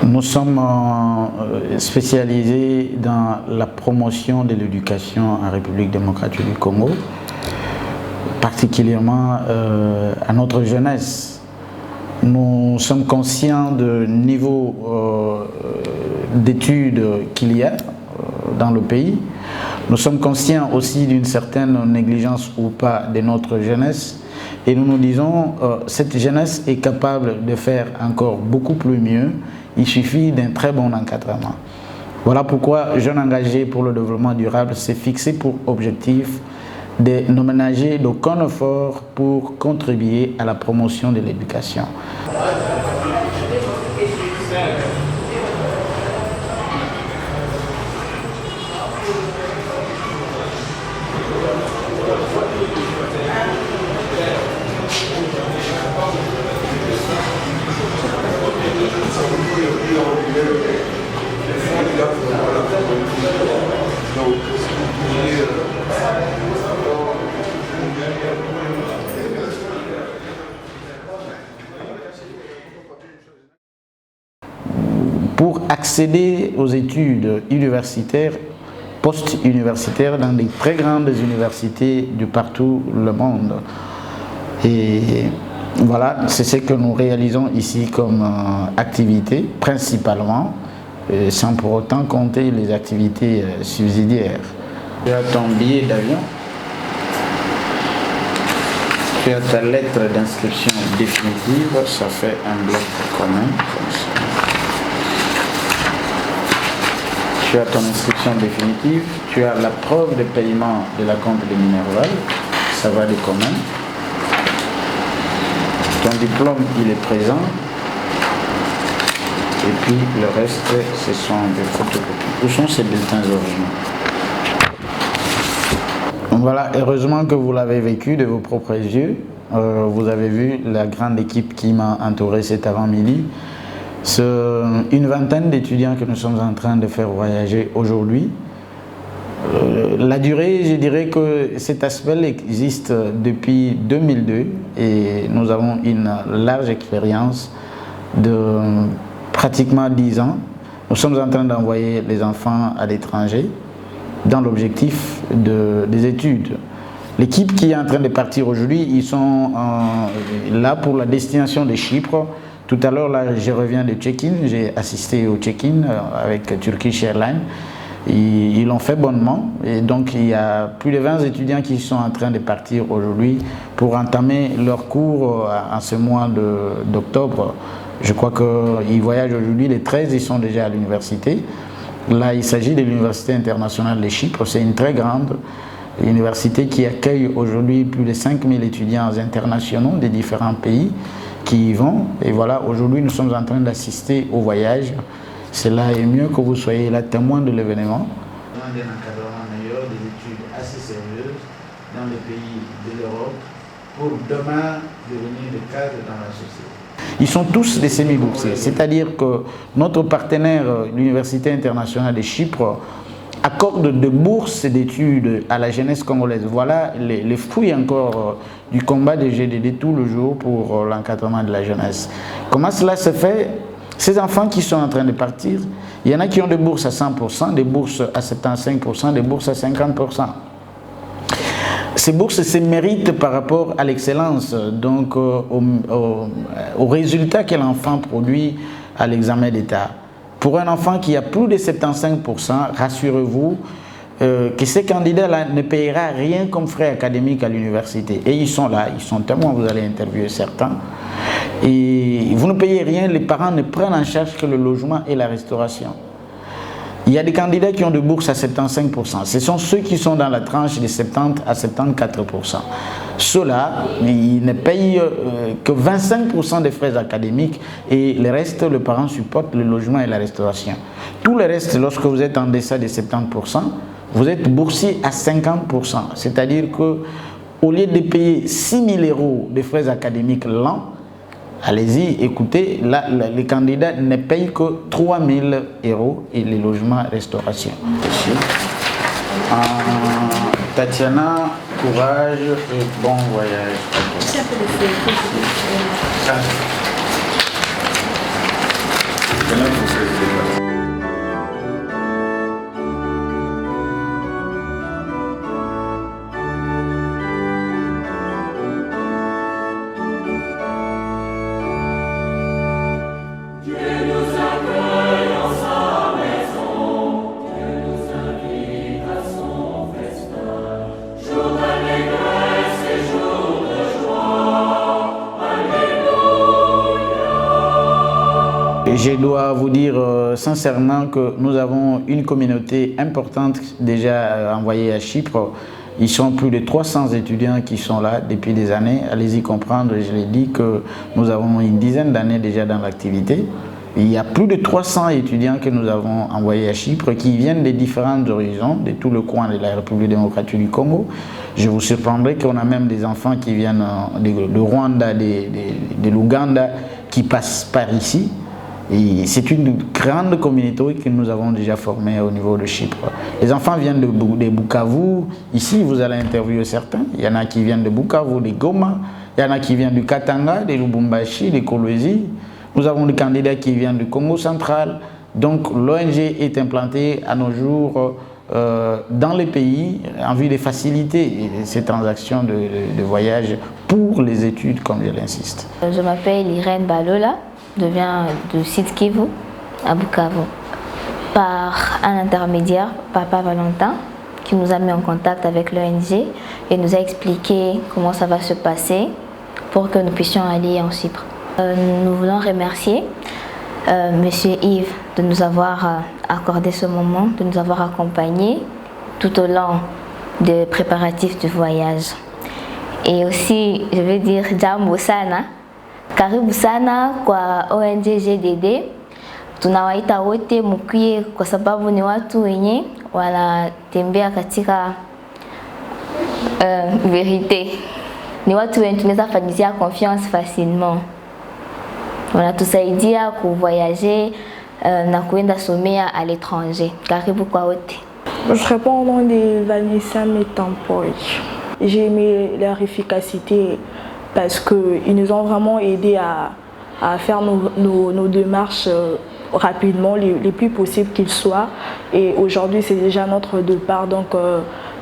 Nous sommes spécialisés dans la promotion de l'éducation en République démocratique du Congo, particulièrement à notre jeunesse. Nous sommes conscients du niveau d'études qu'il y a dans le pays. Nous sommes conscients aussi d'une certaine négligence ou pas de notre jeunesse. Et nous nous disons, cette jeunesse est capable de faire encore beaucoup plus mieux. Il suffit d'un très bon encadrement. Voilà pourquoi Jeunes engagés pour le développement durable s'est fixé pour objectif de ne ménager d'aucun effort pour contribuer à la promotion de l'éducation. Pour accéder aux études universitaires, post-universitaires dans des très grandes universités de partout le monde. Et voilà, c'est ce que nous réalisons ici comme activité, principalement, sans pour autant compter les activités subsidiaires. Tu as ton billet d'avion, tu as ta lettre d'inscription définitive, ça fait un bloc commun, comme ça. Tu as ton inscription définitive, tu as la preuve de paiement de la compte de Minerval, ça va de commun. Ton diplôme, il est présent. Et puis le reste, ce sont des photocopies. Où sont ces bulletins originaux? Voilà, heureusement que vous l'avez vécu de vos propres yeux. Vous avez vu la grande équipe qui m'a entouré cet avant-midi. C'est une vingtaine d'étudiants que nous sommes en train de faire voyager aujourd'hui. La durée, je dirais que cet aspect existe depuis 2002 et nous avons une large expérience de pratiquement 10 ans. Nous sommes en train d'envoyer les enfants à l'étranger dans l'objectif des études. L'équipe qui est en train de partir aujourd'hui, ils sont là pour la destination de Chypre. Tout à l'heure, là, je reviens de check-in, j'ai assisté au check-in avec Turkish Airlines. Ils l'ont fait bonnement et donc il y a plus de 20 étudiants qui sont en train de partir aujourd'hui pour entamer leur cours en ce mois d'octobre. Je crois qu'ils voyagent aujourd'hui, les 13 ils sont déjà à l'université. Là, il s'agit de l'Université internationale de Chypre, c'est une très grande université qui accueille aujourd'hui plus de 5000 étudiants internationaux des différents pays qui y vont. Et voilà, aujourd'hui nous sommes en train d'assister au voyage. Cela est mieux que vous soyez là témoin de l'événement. On demande un encadrement meilleur, des études assez sérieuses dans les pays de l'Europe pour demain devenir des cadres dans la société. Ils sont tous des semi-boursiers, c'est-à-dire que notre partenaire, l'Université internationale de Chypre, accorde de bourses d'études à la jeunesse congolaise. Voilà les fruits encore du combat des GDD tout le jour pour l'encadrement de la jeunesse. Comment cela se fait? Ces enfants qui sont en train de partir, il y en a qui ont des bourses à 100%, des bourses à 75%, des bourses à 50%. Ces bourses se méritent par rapport à l'excellence, donc au résultat que l'enfant produit à l'examen d'État. Pour un enfant qui a plus de 75%, rassurez-vous que ces candidats-là ne paiera rien comme frais académiques à l'université. Et ils sont là, ils sont témoins, vous allez interviewer certains. Et vous ne payez rien, les parents ne prennent en charge que le logement et la restauration. Il y a des candidats qui ont des bourses à 75%. Ce sont ceux qui sont dans la tranche de 70 à 74%. Ceux-là, ils ne payent que 25% des frais académiques et le reste, le parent supporte le logement et la restauration. Tout le reste, lorsque vous êtes en deçà de 70%, vous êtes boursier à 50%. C'est-à-dire qu'au lieu de payer 6 000 € de frais académiques l'an, allez-y, écoutez, là, les candidats ne payent que 3 000 € et les logements restauration. Tatiana, courage et bon voyage. Merci. Je dois vous dire sincèrement que nous avons une communauté importante déjà envoyée à Chypre. Ils sont plus de 300 étudiants qui sont là depuis des années. Allez-y comprendre, je l'ai dit que nous avons une dizaine d'années déjà dans l'activité. Il y a plus de 300 étudiants que nous avons envoyés à Chypre qui viennent des différents horizons, de tout le coin de la République démocratique du Congo. Je vous surprendrai qu'on a même des enfants qui viennent de Rwanda, de l'Ouganda, qui passent par ici. Et c'est une grande communauté que nous avons déjà formée au niveau de Chypre. Les enfants viennent de Bukavu. Ici, vous allez interviewer certains. Il y en a qui viennent de Bukavu, de Goma. Il y en a qui viennent du Katanga, de Lubumbashi, de Kolwezi. Nous avons des candidats qui viennent du Congo central. Donc l'ONG est implantée à nos jours dans les pays en vue de faciliter ces transactions de voyage pour les études, comme je l'insiste. Je m'appelle Irène Balola. Je viens du site Kivu, à Bukavu, par un intermédiaire, Papa Valentin, qui nous a mis en contact avec l'ONG et nous a expliqué comment ça va se passer pour que nous puissions aller en Chypre. Nous voulons remercier Monsieur Yves de nous avoir accordé ce moment, de nous avoir accompagnés tout au long des préparatifs du voyage. Et aussi, je veux dire, Jambo Sana. Karibu sana kwa ONG GDD. Tunawaita wote mkuye kwa sababu ni watu wenye wanatembea katika vérité. Ni watu wenye tunaweza fanyizia confiance facilement. Wanatusaidia kuvoyager na kuenda somea à l'étranger. Karibu kwa wote. Je réponds au nom de Vanessa Metampoy. J'ai aimé leur efficacité parce qu'ils nous ont vraiment aidé à faire nos démarches rapidement, les plus possibles qu'ils soient. Et aujourd'hui, c'est déjà notre départ, donc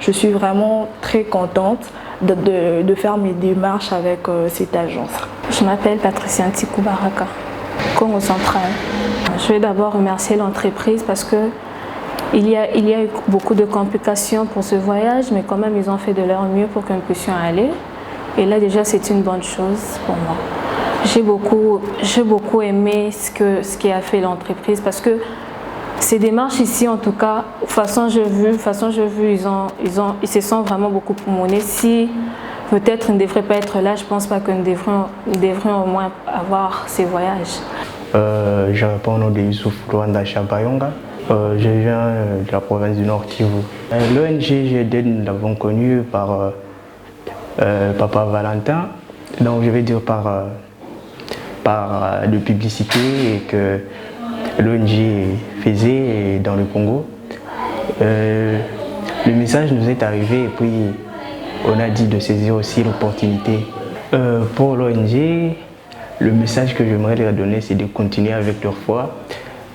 je suis vraiment très contente de faire mes démarches avec cette agence. Je m'appelle Patricia Ntikubaraka, Congo Central. Je vais d'abord remercier l'entreprise parce que il y a eu beaucoup de complications pour ce voyage, mais quand même ils ont fait de leur mieux pour que nous puissions aller. Et là déjà c'est une bonne chose pour moi. J'ai beaucoup aimé ce qu'a fait l'entreprise parce que ces démarches ici en tout cas, façon je vu, ils se sont vraiment beaucoup promenés. Si peut-être ils ne devraient pas être là, je ne pense pas que nous devrions au moins avoir ces voyages. Je réponds au nom de Youssouf Rwanda Chabayonga. Je viens de la province du Nord Kivu. L'ONG GDD, nous l'avons connu par Papa Valentin, donc je vais dire par de publicité et que l'ONG faisait dans le Congo. Le message nous est arrivé et puis on a dit de saisir aussi l'opportunité. Pour l'ONG, le message que j'aimerais leur donner, c'est de continuer avec leur foi,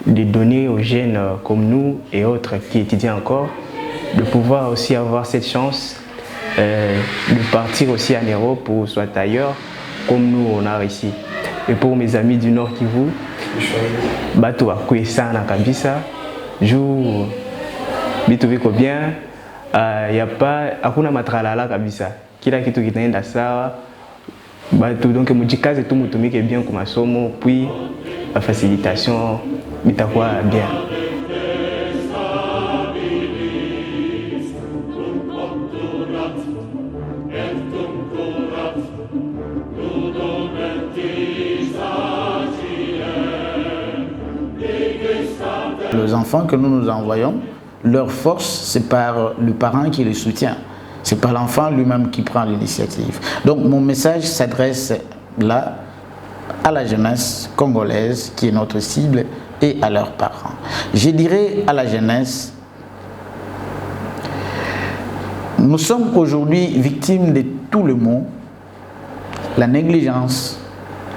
de donner aux jeunes comme nous et autres qui étudient encore, de pouvoir aussi avoir cette chance de partir aussi en Europe ou soit ailleurs, comme nous on a ici. Et pour mes amis du Nord Kivu, bato akwe sana kabisa, juu bitu biko bien, hakuna matralala kabisa, kila kitu kitaenda sawa. Bato donc mujikaze tu mutumike bien kwa masomo, puis la facilitation bitakuwa bien. Les enfants que nous envoyons, leur force, c'est par le parent qui les soutient. C'est pas l'enfant lui-même qui prend l'initiative. Donc mon message s'adresse là à la jeunesse congolaise qui est notre cible et à leurs parents. Je dirais à la jeunesse, nous sommes aujourd'hui victimes de tout le monde, la négligence,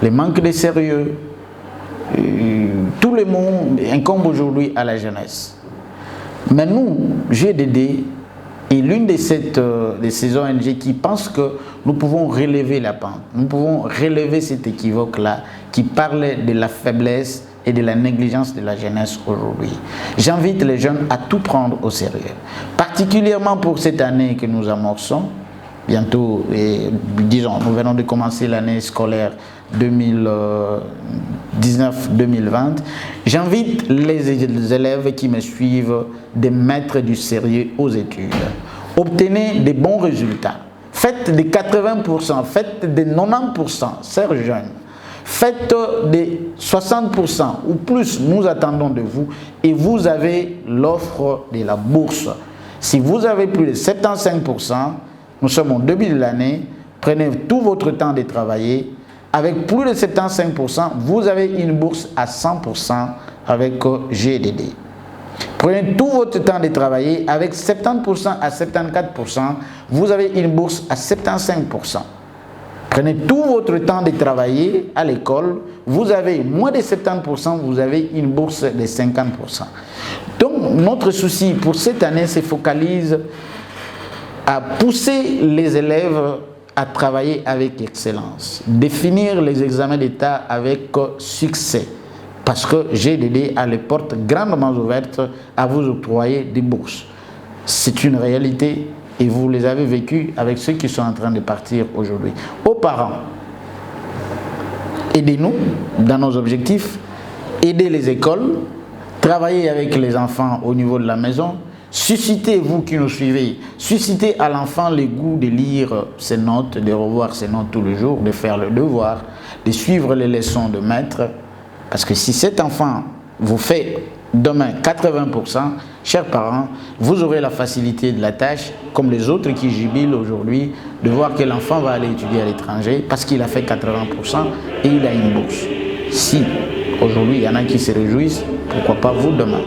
le manque de sérieux, tout le monde incombe aujourd'hui à la jeunesse. Mais nous, GDD, est l'une de ces ONG qui pensent que nous pouvons relever la pente, nous pouvons relever cet équivoque-là qui parle de la faiblesse et de la négligence de la jeunesse aujourd'hui. J'invite les jeunes à tout prendre au sérieux, particulièrement pour cette année que nous amorçons. Bientôt, disons, nous venons de commencer l'année scolaire 2019-2020, j'invite les élèves qui me suivent de mettre du sérieux aux études. Obtenez des bons résultats. Faites des 80%, faites des 90%, chers jeunes. Faites des 60% ou plus, nous attendons de vous, et vous avez l'offre de la bourse. Si vous avez plus de 75%, nous sommes au début de l'année, prenez tout votre temps de travailler. Avec plus de 75%, vous avez une bourse à 100% avec GDD. Prenez tout votre temps de travailler. Avec 70% à 74%, vous avez une bourse à 75%. Prenez tout votre temps de travailler à l'école. Vous avez moins de 70%, vous avez une bourse de 50%. Donc, notre souci pour cette année se focalise à pousser les élèves à travailler avec excellence, définir les examens d'État avec succès, parce que GDD a les portes grandement ouvertes à vous octroyer des bourses. C'est une réalité et vous les avez vécues avec ceux qui sont en train de partir aujourd'hui. Aux parents, aidez-nous dans nos objectifs, aidez les écoles, travaillez avec les enfants au niveau de la maison. Suscitez, vous qui nous suivez, suscitez à l'enfant le goût de lire ses notes, de revoir ses notes tous les jours, de faire le devoir, de suivre les leçons de maître. Parce que si cet enfant vous fait demain 80%, chers parents, vous aurez la facilité de la tâche, comme les autres qui jubilent aujourd'hui, de voir que l'enfant va aller étudier à l'étranger parce qu'il a fait 80% et il a une bourse. Si aujourd'hui il y en a qui se réjouissent, pourquoi pas vous demain?